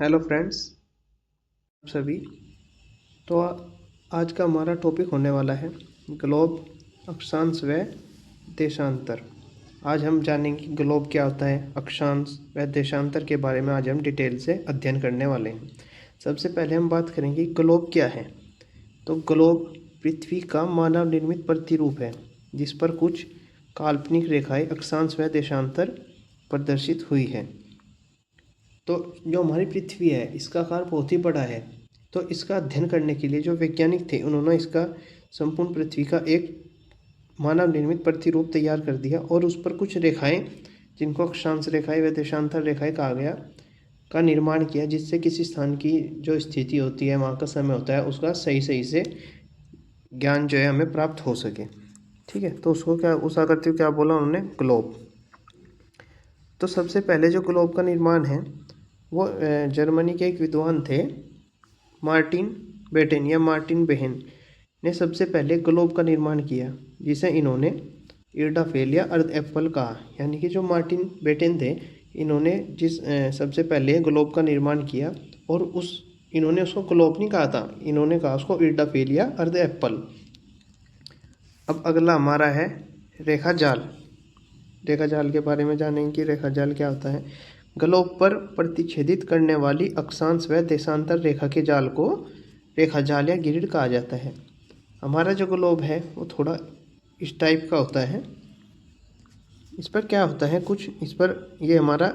Hello friends सभी। तो आज का हमारा टॉपिक होने वाला है ग्लोब, अक्षांश व देशांतर। आज हम जानेंगे ग्लोब क्या होता है, अक्षांश व देशांतर के बारे में आज हम डिटेल से अध्ययन करने वाले हैं। सबसे पहले हम बात करेंगे ग्लोब क्या है। तो ग्लोब पृथ्वी का मानव निर्मित प्रतिरूप है जिस पर कुछ काल्पनिक रेखाएं अक्षांश व देशांतर प्रदर्शित हुई है। तो जो हमारी पृथ्वी है इसका आकार बहुत ही बड़ा है। तो इसका अध्ययन करने के लिए जो वैज्ञानिक थे उन्होंने इसका संपूर्ण पृथ्वी का एक मानव निर्मित प्रतिरूप तैयार कर दिया और उस पर कुछ रेखाएं, जिनको अक्षांश रेखाएं व देशांतर रेखाएं कहा गया, का निर्माण किया, जिससे किसी स्थान की जो स्थिति होती है, वहाँ का समय होता है, उसका सही सही से ज्ञान जो है हमें प्राप्त हो सके। ठीक है, तो उसको क्या, उस आकृति को क्या बोला उन्होंने, ग्लोब। तो सबसे पहले जो ग्लोब का निर्माण है वो जर्मनी के एक विद्वान थे, मार्टिन बेटेन या मार्टिन बेहन ने सबसे पहले ग्लोब का निर्माण किया, जिसे इन्होंने इर्डाफेल या अर्ध एप्पल कहा। यानी कि जो मार्टिन बेटेन थे, इन्होंने सबसे पहले ग्लोब का निर्माण किया और इन्होंने उसको ग्लोब नहीं कहा था, इन्होंने कहा उसको इर्डाफेल या अर्ध एप्पल। अब अगला हमारा है रेखा जाल। रेखा जाल के बारे में जानेंगे कि रेखा जाल क्या होता है। ग्लोब पर प्रतिच्छेदित करने वाली अक्षांश व देशांतर रेखा के जाल को रेखा जाल या ग्रिड कहा जाता है। हमारा जो ग्लोब है वो थोड़ा इस टाइप का होता है। इस पर क्या होता है, कुछ इस पर ये हमारा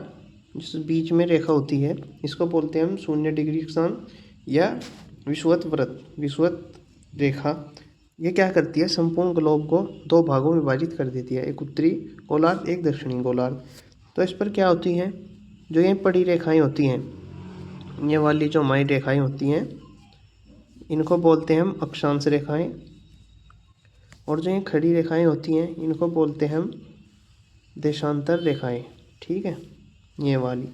जिस बीच में रेखा होती है इसको बोलते हैं हम 0 डिग्री अक्षांश या विषुवत व्रत, विषुवत रेखा। ये क्या करती है, संपूर्ण ग्लोब को दो भागों में विभाजित कर देती है, एक उत्तरी गोलार्ध, एक दक्षिणी गोलार्ध। तो इस पर क्या होती हैं, जो ये पड़ी रेखाएं होती हैं, ये वाली जो हमारी रेखाएं होती हैं, इनको बोलते हैं हम अक्षांश रेखाएं। और जो ये खड़ी रेखाएं होती हैं इनको बोलते हैं हम देशांतर रेखाएं। ठीक है, ये वाली।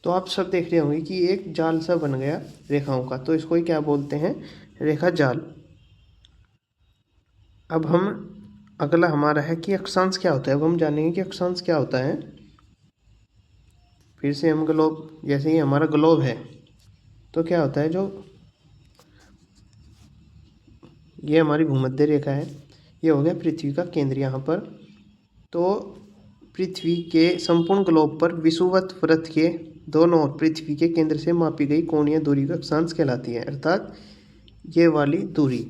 तो आप सब देख रहे होंगे कि एक जाल सा बन गया रेखाओं का, तो इसको ही क्या बोलते हैं, रेखा जाल। अब हम अगला हमारा है कि अक्षांश क्या होता है। अब हम जानेंगे कि अक्षांश क्या होता है। फिर से हम ग्लोब, जैसे ही हमारा ग्लोब है तो क्या होता है, जो ये हमारी भूमध्य रेखा है, ये हो गया पृथ्वी का केंद्र यहाँ पर। तो पृथ्वी के संपूर्ण ग्लोब पर विषुवत व्रत के दोनों ओर पृथ्वी के केंद्र से मापी गई कोणीय दूरी का अक्षांश कहलाती है, अर्थात ये वाली दूरी।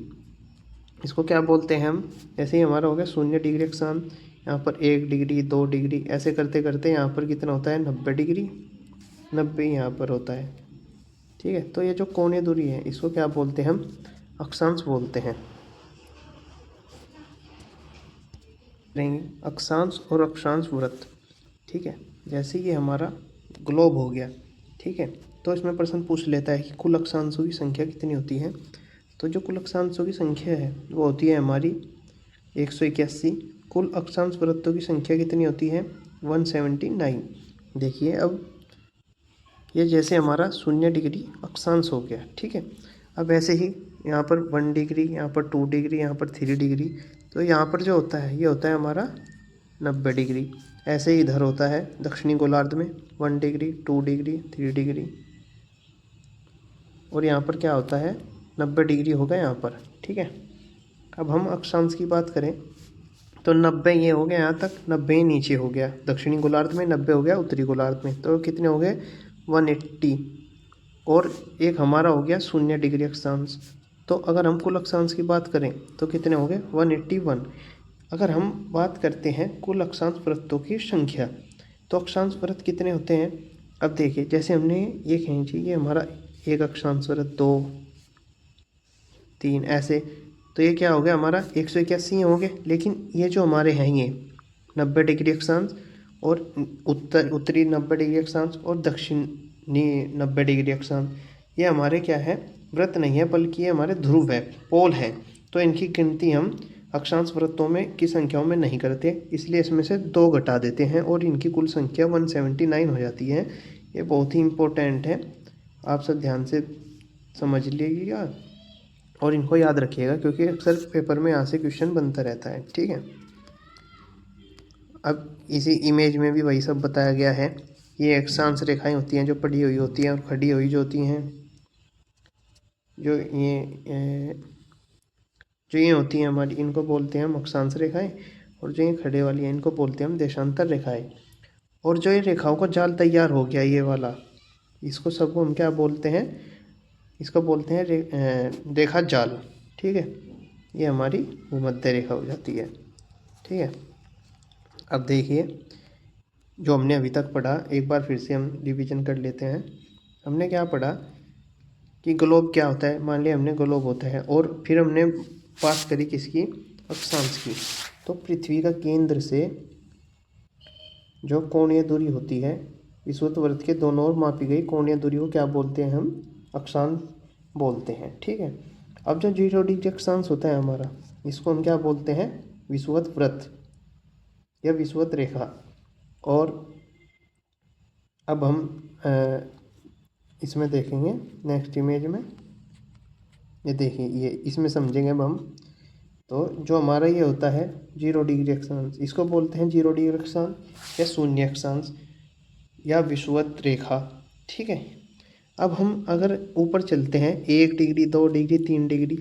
इसको क्या बोलते हैं हम, जैसे ही हमारा हो गया 0 डिग्री अक्षांश, यहाँ पर 1 डिग्री, 2 डिग्री, ऐसे करते करते यहाँ पर कितना होता है, 90 डिग्री, 90 यहाँ पर होता है। ठीक है, तो ये जो कोणीय दूरी है इसको क्या बोलते हैं हम, अक्षांश बोलते हैं। अक्षांश और अक्षांश व्रत। ठीक है, जैसे ये हमारा ग्लोब हो गया। ठीक है, तो इसमें प्रश्न पूछ लेता है कि कुल अक्षांशों की संख्या कितनी होती है। तो जो कुल अक्षांशों की संख्या है वो होती है हमारी 181। कुल अक्षांश वृत्तों की संख्या कितनी होती है, 179। देखिए अब ये जैसे हमारा 0 डिग्री अक्षांश हो गया। ठीक है, अब ऐसे ही यहाँ पर 1 डिग्री, यहाँ पर 2 डिग्री, यहाँ पर 3 डिग्री। तो यहाँ पर जो होता है ये होता है हमारा 90 डिग्री। ऐसे ही इधर होता है दक्षिणी गोलार्ध में 1 डिग्री, 2 डिग्री, 3 डिग्री। और यहाँ पर क्या होता है, 90 डिग्री होगा यहाँ पर। ठीक है, अब हम अक्षांश की बात करें तो 90 ये हो गया यहाँ तक, 90 नीचे हो गया दक्षिणी गोलार्ध में, 90 हो गया उत्तरी गोलार्ध में। तो कितने हो गए, 180। और एक हमारा हो गया 0 डिग्री अक्षांश। तो अगर हम कुल अक्षांश की बात करें तो कितने हो गए, 181। अगर हम बात करते हैं कुल अक्षांश वृत्तों की संख्या, तो अक्षांश वृत्त कितने होते हैं। अब देखिए, जैसे हमने ये खींची, ये हमारा एक अक्षांश वृत्त, 2, 3, ऐसे। तो ये क्या हो गया हमारा 181 हो गए। लेकिन ये जो हमारे हैं ये 90 डिग्री अक्षांश और उत्तरी 90 डिग्री अक्षांश और दक्षिणी 90 डिग्री अक्षांश, ये हमारे क्या है, वृत्त नहीं है, बल्कि ये हमारे ध्रुव है, पोल है। तो इनकी गिनती हम अक्षांश वृत्तों में की संख्याओं में नहीं करते, इसलिए इसमें से 2 घटा देते हैं और इनकी कुल संख्या 179 हो जाती है। ये बहुत ही इम्पोर्टेंट है, आप सब ध्यान से समझ लीजिएगा और इनको याद रखिएगा, क्योंकि अक्सर पेपर में यहाँ से क्वेश्चन बनता रहता है। ठीक है, अब इसी इमेज में भी वही सब बताया गया है। ये अक्षांश रेखाएं होती हैं जो पड़ी हुई होती हैं, और खड़ी हुई जो होती हैं, जो ये होती हैं हमारी, इनको बोलते हैं हम अक्षांश रेखाएं। और जो ये खड़े वाली हैं इनको बोलते हैं हम देशांतर रेखाएं। और जो ये रेखाओं का जाल तैयार हो गया ये वाला, इसको सबको हम क्या बोलते हैं, इसको बोलते हैं रेखा जाल। ठीक है, ये हमारी भूमध्य रेखा हो जाती है। ठीक है, अब देखिए जो हमने अभी तक पढ़ा, एक बार फिर से हम रिवीजन कर लेते हैं। हमने क्या पढ़ा कि ग्लोब क्या होता है। मान लिया हमने ग्लोब होता है, और फिर हमने बात करी किसकी, अक्षांश की। तो पृथ्वी का केंद्र से जो कोणीय दूरी होती है, विषुवत वृत्त के दोनों ओर मापी गई कोणीय दूरी को क्या बोलते हैं, हम अक्षांश बोलते हैं। ठीक है, अब जो 0 डिग्री अक्षांश होता है हमारा, इसको हम क्या बोलते हैं, विषुवत वृत्त या विषुवत रेखा। और अब हम इसमें देखेंगे नेक्स्ट इमेज में, ये देखिए, ये इसमें समझेंगे अब हम। तो जो हमारा ये होता है 0 डिग्री अक्षांश, इसको बोलते हैं 0 डिग्री अक्षांश या शून्य अक्षांश या विषुवत रेखा। ठीक है, अब हम अगर ऊपर चलते हैं 1 डिग्री 2 डिग्री 3 डिग्री,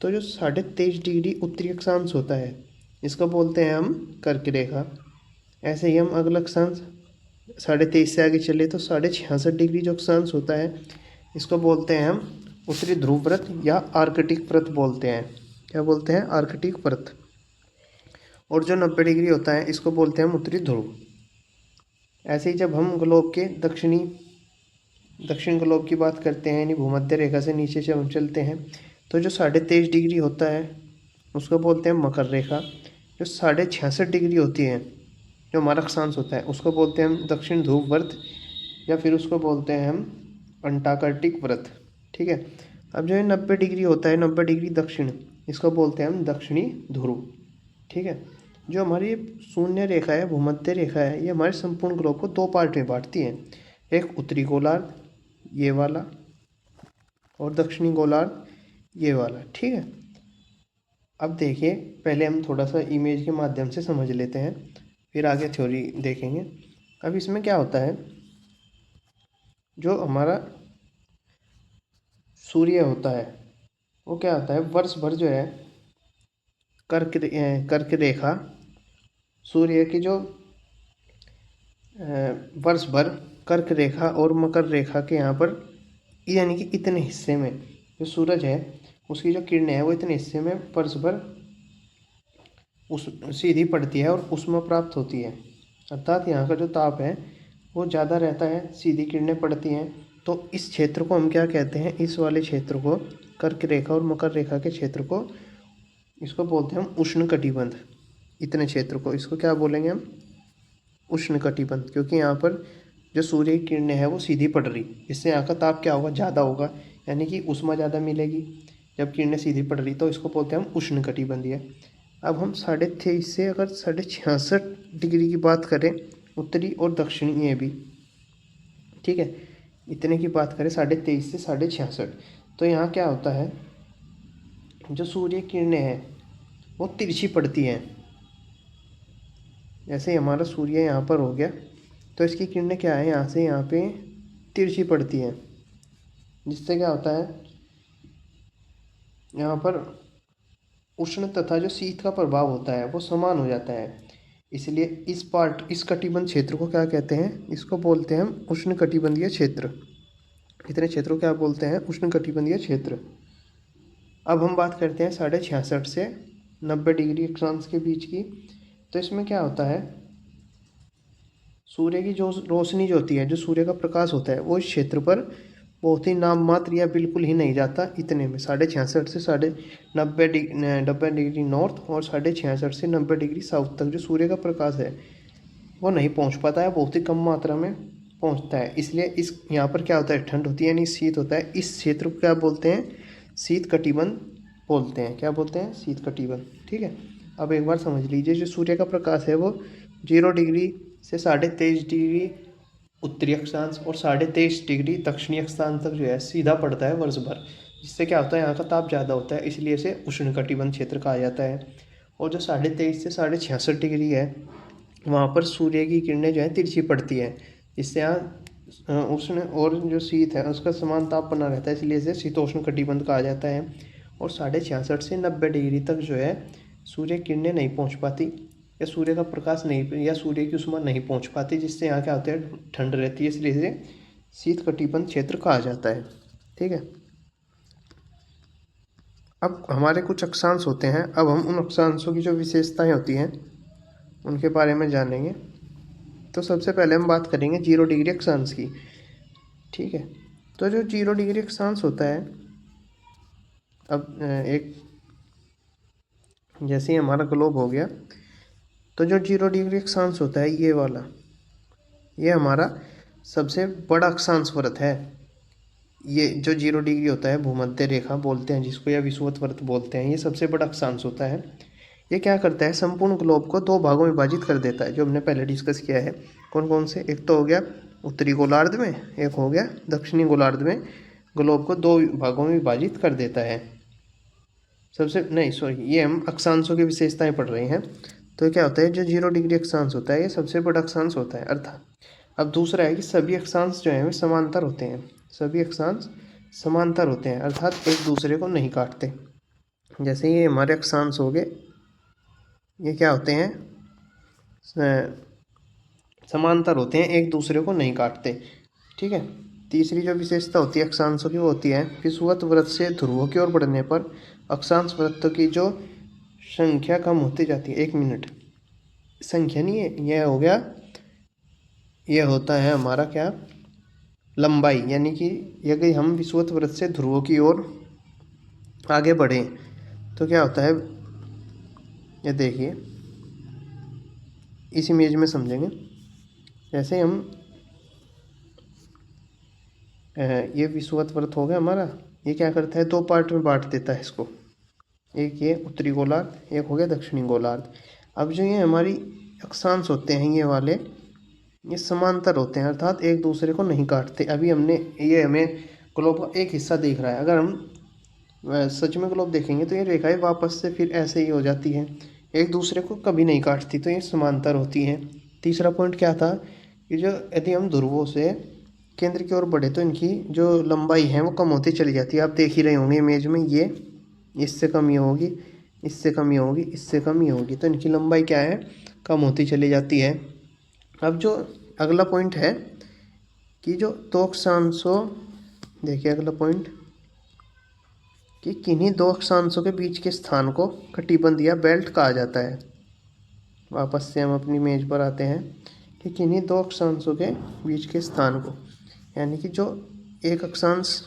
तो जो 23.5 डिग्री उत्तरी अक्षांश होता है, इसको बोलते हैं हम कर्क रेखा। ऐसे ही हम अगला अक्षांश 23.5 से आगे चले तो 66.5 डिग्री जो अक्षांश होता है, इसको बोलते हैं हम उत्तरी ध्रुव व्रत या आर्कटिक व्रत बोलते हैं। क्या बोलते हैं, आर्कटिक व्रत। और जो 90 डिग्री होता है, इसको बोलते हैं हम उत्तरी ध्रुव। ऐसे ही जब हम ग्लोब के दक्षिण ग्लोब की बात करते हैं, यानी भूमध्य रेखा से नीचे से हम चलते हैं, तो जो 23.5 डिग्री होता है उसको बोलते हैं मकर रेखा। जो 66.5 डिग्री होती है जो हमारा अक्षांश होता है, उसको बोलते हैं हम दक्षिण ध्रुव व्रत, या फिर उसको बोलते हैं हम अंटार्कटिक व्रत। ठीक है, अब जो है 90 डिग्री होता है, 90 डिग्री दक्षिण, इसको बोलते हैं हम दक्षिणी ध्रुव। ठीक है, जो हमारी शून्य रेखा है, भूमध्य रेखा है, ये हमारे संपूर्ण ग्लोब को 2 पार्ट में बांटती है। एक उत्तरी गोलार्ध ये वाला, और दक्षिणी गोलार्ध ये वाला। ठीक है, अब देखिए पहले हम थोड़ा सा इमेज के माध्यम से समझ लेते हैं, फिर आगे थ्योरी देखेंगे। अब इसमें क्या होता है, जो हमारा सूर्य होता है वो क्या होता है, वर्ष भर जो है कर्क रेखा, सूर्य की जो वर्ष भर कर्क रेखा और मकर रेखा के यहाँ पर, यानी कि इतने हिस्से में जो सूरज है उसकी जो किरणें हैं वो इतने हिस्से में वर्ष भर उस सीधी पड़ती है और ऊष्मा प्राप्त होती है। अर्थात यहाँ का जो ताप है वो ज़्यादा रहता है, सीधी किरणें पड़ती हैं। तो इस क्षेत्र को हम क्या कहते हैं, इस वाले क्षेत्र को, कर्क रेखा और मकर रेखा के क्षेत्र को, इसको बोलते हैं हम उष्ण कटिबंध। इतने क्षेत्र को इसको क्या बोलेंगे हम, उष्ण कटिबंध, क्योंकि यहाँ पर जो सूर्य की किरणें हैं वो सीधी पड़ रही, इससे यहाँ का ताप क्या होगा, ज़्यादा होगा, यानी कि ऊष्मा ज़्यादा मिलेगी जब किरणें सीधी पड़ रही, तो इसको बोलते हैं हम उष्ण कटिबंधीय। अब हम 23.5 से अगर 66.5 डिग्री की बात करें, उत्तरी और दक्षिणी ये भी, ठीक है, इतने की बात करें 23.5 से 66.5, तो यहाँ क्या होता है, जो सूर्य किरणें हैं वो तिरछी पड़ती हैं। जैसे हमारा सूर्य यहाँ पर हो गया, तो इसकी किरणें क्या है, यहाँ से यहाँ पे तिरछी पड़ती हैं, जिससे क्या होता है, यहाँ पर उष्ण तथा जो शीत का प्रभाव होता है वो समान हो जाता है। इसलिए इस कटिबंध क्षेत्र को क्या कहते हैं, इसको बोलते हैं हम उष्ण कटिबंधीय क्षेत्र। इतने क्षेत्र को क्या बोलते हैं, उष्ण कटिबंधीय क्षेत्र। अब हम बात करते हैं 66.5 से 90 डिग्री अक्षांश के बीच की। तो इसमें क्या होता है, सूर्य की जो रोशनी जो होती है, जो सूर्य का प्रकाश होता है, वो इस क्षेत्र पर बहुत ही नाम मात्र या बिल्कुल ही नहीं जाता। इतने में 66.5 से 90 डिग्री नॉर्थ और 66.5 से 90 डिग्री साउथ तक जो सूर्य का प्रकाश है वो नहीं पहुंच पाता है, बहुत ही कम मात्रा में पहुंचता है। इसलिए इस यहाँ पर क्या होता है, ठंड होती है, यानी शीत होता है। इस क्षेत्र को क्या बोलते हैं, शीत कटिबंध बोलते हैं। क्या बोलते हैं, शीत कटिबंध। ठीक है, अब एक बार समझ लीजिए, जो सूर्य का प्रकाश है वो 0 डिग्री से 23.5 डिग्री उत्तरी अक्षांश और 23.5 डिग्री दक्षिणी अक्षांश तक जो है सीधा पड़ता है वर्ष भर, जिससे क्या होता है, यहाँ का ताप ज़्यादा होता है, इसलिए इसे उष्ण कटिबंध क्षेत्र कहा जाता है। और जो 23.5 से 66.5 डिग्री है, वहाँ पर सूर्य की किरणें जो है तिरछी पड़ती है, इससे यहाँ उष्ण और जो शीत है उसका समान ताप बना रहता है, इसलिए इसे शीतोष्ण कटिबंध कहा जाता है। और 66.5 से 90 डिग्री तक जो है सूर्य किरणें नहीं पहुंच पाती, या सूर्य का प्रकाश नहीं, या सूर्य की उष्मा नहीं पहुंच पाती, जिससे यहाँ क्या होता है, ठंड रहती है, इसलिए इसे शीत कटिबंध क्षेत्र कहा जाता है। ठीक है। अब हमारे कुछ अक्षांश होते हैं, अब हम उन अक्षांशों की जो विशेषताएं होती हैं उनके बारे में जानेंगे। तो सबसे पहले हम बात करेंगे 0 डिग्री अक्षांश की। ठीक है। तो जो 0 डिग्री अक्षांश होता है, अब एक जैसे ही हमारा ग्लोब हो गया, तो जो 0 डिग्री अक्षांश होता है ये वाला, ये हमारा सबसे बड़ा अक्षांश वृत्त है। ये जो 0 डिग्री होता है, भूमध्य रेखा बोलते हैं जिसको, या विषुवत वृत्त बोलते हैं, ये सबसे बड़ा अक्षांश होता है। ये क्या करता है, संपूर्ण ग्लोब को 2 भागों में विभाजित कर देता है, जो हमने पहले डिस्कस किया है। कौन कौन से, एक तो हो गया उत्तरी गोलार्ध में, एक हो गया दक्षिणी गोलार्ध में। ग्लोब को 2 भागों में विभाजित कर देता है। सबसे नहीं सॉरी, ये हम अक्षांशों की विशेषताएं पढ़ रहे हैं। तो क्या होता है, जो 0 डिग्री अक्षांश होता है ये सबसे बड़ा अक्षांश होता है अर्थात। अब दूसरा है कि सभी अक्षांश जो है वे समांतर होते हैं, सभी अक्षांश समांतर होते हैं अर्थात एक दूसरे को नहीं काटते। जैसे ये हमारे अक्षांश हो गए, ये क्या होते हैं, समांतर होते हैं, एक दूसरे को नहीं काटते। ठीक है। तीसरी जो विशेषता होती है अक्षांशों की वो होती है, विषुवत वृत्त से ध्रुवों की ओर बढ़ने पर अक्षांश वृत्तों की जो संख्या कम होती जाती है। 1 मिनट, संख्या नहीं है, यह हो गया, यह होता है हमारा क्या, लंबाई। यानी कि यदि हम विषुवत वृत्त से ध्रुवों की ओर आगे बढ़ें तो क्या होता है, ये देखिए इस इमेज में समझेंगे। जैसे हम ये विषुवत वृत्त हो गया हमारा, ये क्या करता है, 2 पार्ट में बांट देता है इसको, एक ये उत्तरी गोलार्ध, एक हो गया दक्षिणी गोलार्ध। अब जो ये हमारी अक्षांश होते हैं ये वाले, ये समांतर होते हैं अर्थात एक दूसरे को नहीं काटते। अभी हमने ये हमें ग्लोब का एक हिस्सा दिख रहा है, अगर हम सच में ग्लोब देखेंगे तो ये रेखाएं वापस से फिर ऐसे ही हो जाती हैं, एक दूसरे को कभी नहीं काटती, तो ये समांतर होती हैं। तीसरा पॉइंट क्या था कि जो यदि हम ध्रुवों से केंद्र की ओर बढ़े तो इनकी जो लंबाई है वो कम होती चली जाती है। आप देख ही रहे होंगे इमेज में, ये इससे कम ये होगी, इससे कम ये होगी, इससे कम ये होगी, तो इनकी लंबाई क्या है, कम होती चली जाती है। अब जो अगला पॉइंट है कि जो 2 अक्षांशों, देखिए अगला पॉइंट कि किन्हीं 2 अक्षांशों के बीच के स्थान को कटिबंध या बेल्ट कहा जाता है। वापस से हम अपनी मेज पर आते हैं कि किन्हीं 2 अक्षांशों के बीच के स्थान को, यानी कि जो एक अक्षांश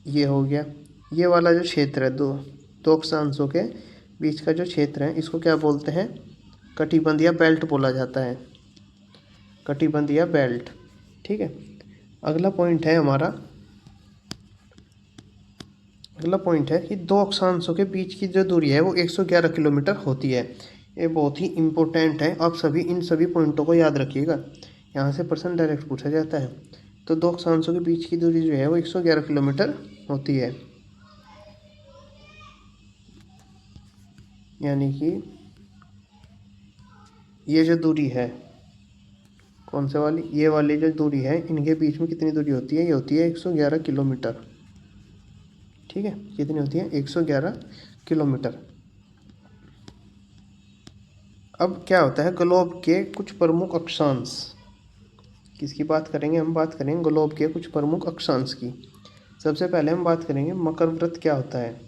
ये हो गया, ये वाला जो क्षेत्र है, दो अक्षांशों के बीच का जो क्षेत्र है इसको क्या बोलते हैं, कटिबंध या बेल्ट बोला जाता है, कटिबंध या बेल्ट। ठीक है। अगला पॉइंट है हमारा, अगला पॉइंट है कि 2 अक्षांशों के बीच की जो दूरी है वो 111 किलोमीटर होती है। ये बहुत ही इम्पोर्टेंट है, आप सभी इन सभी पॉइंटों को याद रखिएगा, यहाँ से प्रश्न डायरेक्ट पूछा जाता है। तो 2 अक्षांशों के बीच की दूरी जो है वो 111 किलोमीटर होती है। यानी कि ये जो दूरी है, कौन से वाली, ये वाली जो दूरी है, इनके बीच में कितनी दूरी होती है, ये होती है 111 किलोमीटर। ठीक है, कितनी होती है, 111 किलोमीटर। अब क्या होता है, ग्लोब के कुछ प्रमुख अक्षांश, किसकी बात करेंगे, हम बात करेंगे ग्लोब के कुछ प्रमुख अक्षांश की। सबसे पहले हम बात करेंगे मकर वृत्त क्या होता है।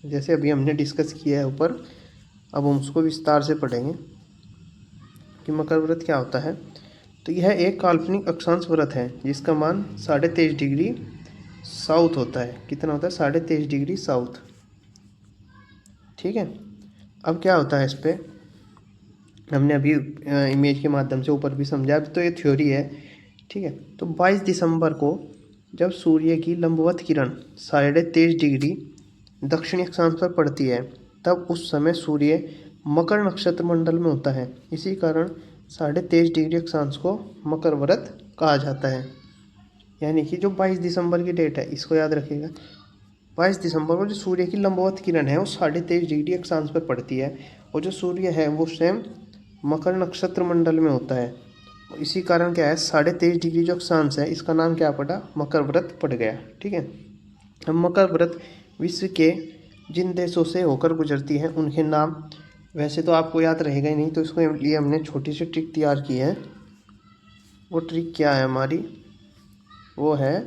जैसे अभी हमने डिस्कस किया है ऊपर, अब हम उसको विस्तार से पढ़ेंगे कि मकर वृत्त क्या होता है। तो यह एक काल्पनिक अक्षांश वृत्त है जिसका मान 23.5 डिग्री साउथ होता है। कितना होता है, 23.5 डिग्री साउथ। ठीक है। अब क्या होता है, इस पर हमने अभी इमेज के माध्यम से ऊपर भी समझा, अभी तो ये थ्योरी है। ठीक है। तो 22 दिसंबर को जब सूर्य की लंबवत किरण 23.5 डिग्री दक्षिणी अक्षांश पर पड़ती है, तब उस समय सूर्य मकर नक्षत्र मंडल में होता है। इसी कारण 23.5 डिग्री अक्षांश को मकर वृत्त कहा जाता है। यानी कि जो 22 दिसंबर की डेट है इसको याद रखिएगा, 22 दिसंबर को जो सूर्य की लंबवत किरण है वो 23.5 डिग्री अक्षांश पर पड़ती है, और जो सूर्य है वो स्वयं मकर नक्षत्र मंडल में होता है। इसी कारण क्या है 23.5 जो अक्षांश है इसका नाम क्या पड़ा, मकर व्रत पड़ गया। ठीक है। अब मकर व्रत विश्व के जिन देशों से होकर गुजरती है उनके नाम वैसे तो आपको याद रहेगा ही नहीं, तो इसके लिए हमने छोटी सी ट्रिक तैयार की है। वो ट्रिक क्या है हमारी, वो है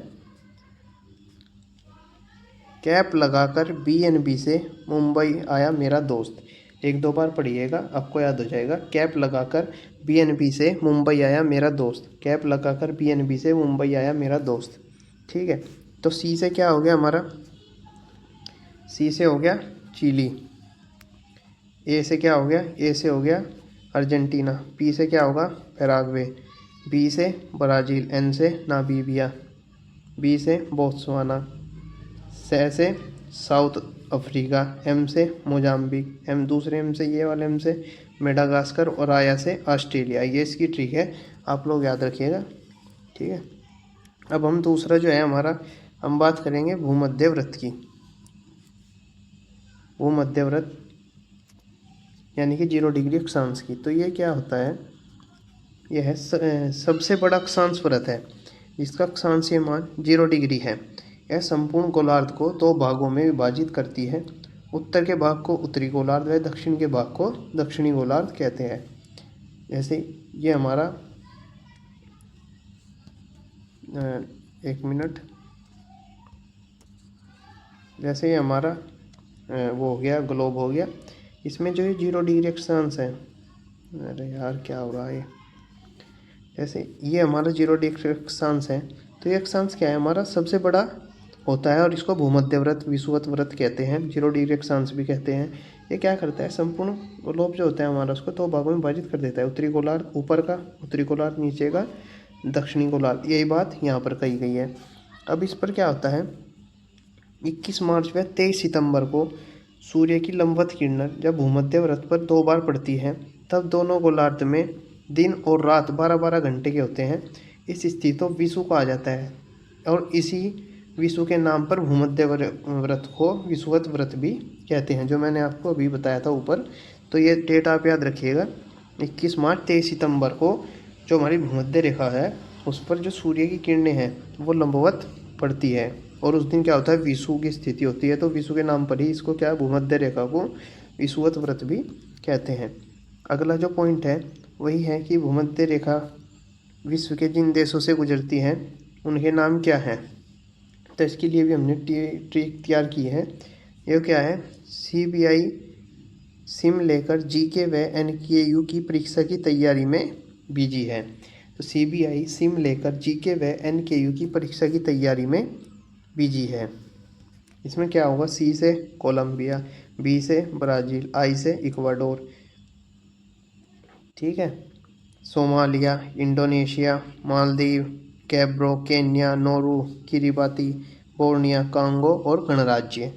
कैप लगाकर BNB से मुंबई आया मेरा दोस्त। एक दो बार पढ़िएगा आपको याद हो जाएगा। कैप लगाकर BNB से मुंबई आया मेरा दोस्त, कैप लगाकर BNB से मुंबई आया मेरा दोस्त। ठीक है। तो सी से क्या हो गया हमारा, सी से हो गया चिली। ए से क्या हो गया, ए से हो गया अर्जेंटीना। पी से क्या होगा, पैराग्वे। बी से ब्राज़ील। एन से नामीबिया। बी से बोत्सवाना। से साउथ अफ्रीका। एम से मोजाम्बिक। एम दूसरे एम से, ये वाले एम से मेडागास्कर। और आया से ऑस्ट्रेलिया। ये इसकी ट्रिक है, आप लोग याद रखिएगा। ठीक है। अब हम दूसरा जो है हमारा, हम बात करेंगे भूमध्य व्रत की। भूमध्य व्रत यानी कि 0 डिग्री अक्षांश की। तो ये क्या होता है, यह है सबसे बड़ा अक्षांश व्रत है जिसका अक्षांशीय मान 0 डिग्री है। यह संपूर्ण गोलार्ध को 2 भागों में विभाजित करती है। उत्तर के भाग को उत्तरी गोलार्ध व दक्षिण के भाग को दक्षिणी गोलार्ध कहते हैं। जैसे ये हमारा एक मिनट, जैसे ये हमारा वो हो गया, ग्लोब हो गया। इसमें जो ये 0 डिग्री अक्षांश है, अरे यार क्या हो रहा है, जैसे ये हमारा 0 डिग्री अक्षांश है। तो ये अक्षांश क्या है, हमारा सबसे बड़ा होता है और इसको भूमध्य व्रत, विषुवत व्रत कहते हैं, 0 डिग्री अक्षांश भी कहते हैं। ये क्या करता है, संपूर्ण ग्लोब जो होता है हमारा उसको 2 भागों में विभाजित कर देता है। उत्तरी गोलार्ध ऊपर का, उत्तरी गोलार्ध नीचे का, दक्षिणी गोलार्ध। यही बात यहाँ पर कही गई है। अब इस पर क्या होता है, 21 मार्च व 23 सितंबर को सूर्य की लंबवत किरणें जब भूमध्य व्रत पर 2 बार पड़ती है तब दोनों गोलार्ध में दिन और रात 12-12 घंटे के होते हैं। इस स्थिति को विषु कहा जाता है और इसी विषु के नाम पर भूमध्य व्रत को विषुवत व्रत भी कहते हैं, जो मैंने आपको अभी बताया था ऊपर। तो ये डेट आप याद रखिएगा, 21 मार्च 23 सितंबर को जो हमारी भूमध्य रेखा है उस पर जो सूर्य की किरणें हैं वो लंबवत पड़ती है और उस दिन क्या होता है, विषु की स्थिति होती है। तो विषु के नाम पर ही इसको क्या, भूमध्य रेखा को विषुवत व्रत भी कहते हैं। अगला जो पॉइंट है वही है कि भूमध्य रेखा विश्व के जिन देशों से गुजरती है उनके नाम क्या हैं। तो इसके लिए भी हमने ट्रिक तैयार की है। ये क्या है, CBI सिम लेकर GK व NKU की परीक्षा की तैयारी में बिजी है। तो CBI सिम लेकर GK व NKU की परीक्षा की तैयारी में बिजी है। इसमें क्या होगा, C से कोलंबिया, B से ब्राज़ील, I से इक्वाडोर। ठीक है। सोमालिया, इंडोनेशिया, मालदीव, कैब्रो, Kenya, Nauru, Kiribati, Borneo, Congo और गणराज्य।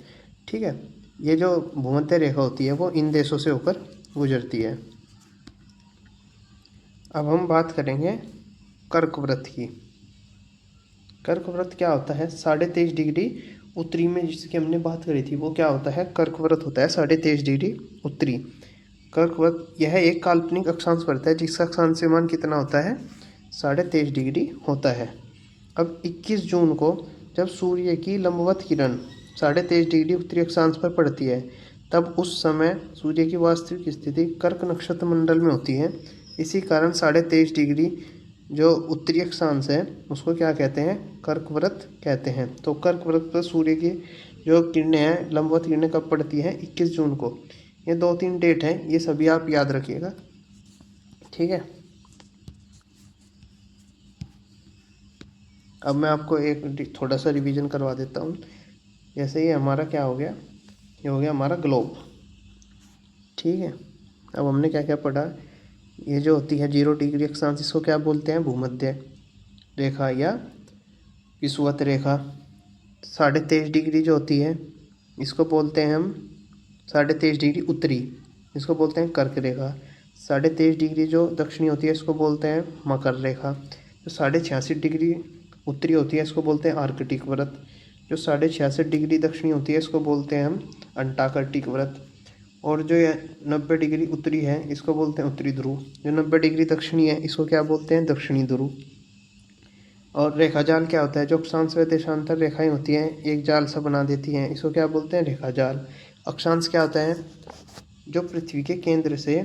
ठीक है। ये जो भूमध्य रेखा होती है वो इन देशों से होकर गुजरती है। अब हम बात करेंगे कर्क व्रत की। कर्क व्रत क्या होता है, 23.5 डिग्री उत्तरी में जिसकी हमने बात करी थी वो क्या होता है, कर्क व्रत होता है 23.5 डिग्री उत्तरी। कर्क व्रत यह एक काल्पनिक अक्षांश व्रत है जिसका अक्षांशीय मान कितना होता है, 23.5 डिग्री होता है। अब 21 जून को जब सूर्य की लंबवत किरण 23.5 डिग्री उत्तरी अक्षांश पर पड़ती है तब उस समय सूर्य की वास्तविक स्थिति कर्क नक्षत्र मंडल में होती है। इसी कारण 23.5 डिग्री जो उत्तरी अक्षांश है उसको क्या कहते हैं, कर्क व्रत कहते हैं। तो कर्क व्रत पर सूर्य की जो किरणें हैं, लंबवत किरणें कब पड़ती हैं, 21 जून को। ये 2-3 डेट हैं, ये सभी आप याद रखिएगा। ठीक है। अब मैं आपको एक थोड़ा सा रिवीजन करवा देता हूँ। जैसे ये हमारा क्या हो गया, ये हो गया हमारा ग्लोब। ठीक है। अब हमने क्या क्या पढ़ा, ये जो होती है 0 डिग्री अक्षांश इसको क्या बोलते हैं, भूमध्य रेखा या विषुवत रेखा। 23.5 डिग्री जो होती है इसको बोलते हैं हम 23.5 डिग्री उत्तरी, इसको बोलते हैं कर्क रेखा। 23.5 डिग्री जो दक्षिणी होती है इसको बोलते हैं मकर रेखा। जो 66.5 डिग्री उत्तरी होती है इसको बोलते हैं आर्कटिक व्रत। जो 66.5 डिग्री दक्षिणी होती है इसको बोलते हैं हम अंटार्कटिक व्रत। और जो ये 90 डिग्री उत्तरी है इसको बोलते हैं उत्तरी ध्रुव। जो 90 डिग्री दक्षिणी है इसको क्या बोलते हैं, दक्षिणी ध्रुव। और रेखा जाल क्या होता है, जो अक्षांश व देशांतर रेखाएं होती हैं एक जाल सा बना देती हैं, इसको क्या बोलते हैं, रेखा जाल। अक्षांश क्या होता है, जो पृथ्वी के केंद्र से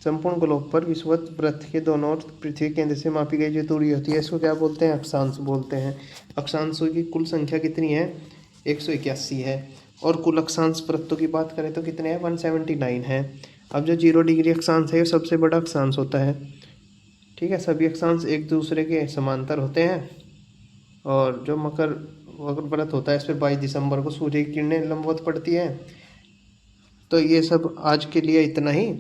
संपूर्ण ग्लोब पर विषुवत वृत्त के दोनों ओर पृथ्वी केंद्र से मापी गई जो दूरी होती है इसको क्या बोलते हैं, अक्षांश बोलते हैं। अक्षांशों की कुल संख्या कितनी है, 181 है। और कुल अक्षांश वृत्तों की बात करें तो कितने हैं, 179 है। अब जो 0 डिग्री अक्षांश है ये सबसे बड़ा अक्षांश होता है। ठीक है, सभी अक्षांश एक दूसरे के समांतर होते हैं। और जो मकर व्रत होता है इस पर 22 दिसंबर को सूर्य की किरणें लंबवत पड़ती है। तो ये सब आज के लिए इतना ही।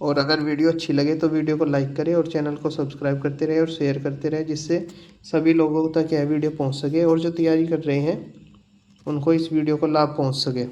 और अगर वीडियो अच्छी लगे तो वीडियो को लाइक करें और चैनल को सब्सक्राइब करते रहे और शेयर करते रहे, जिससे सभी लोगों तक यह वीडियो पहुंच सके और जो तैयारी कर रहे हैं उनको इस वीडियो को लाभ पहुंच सके।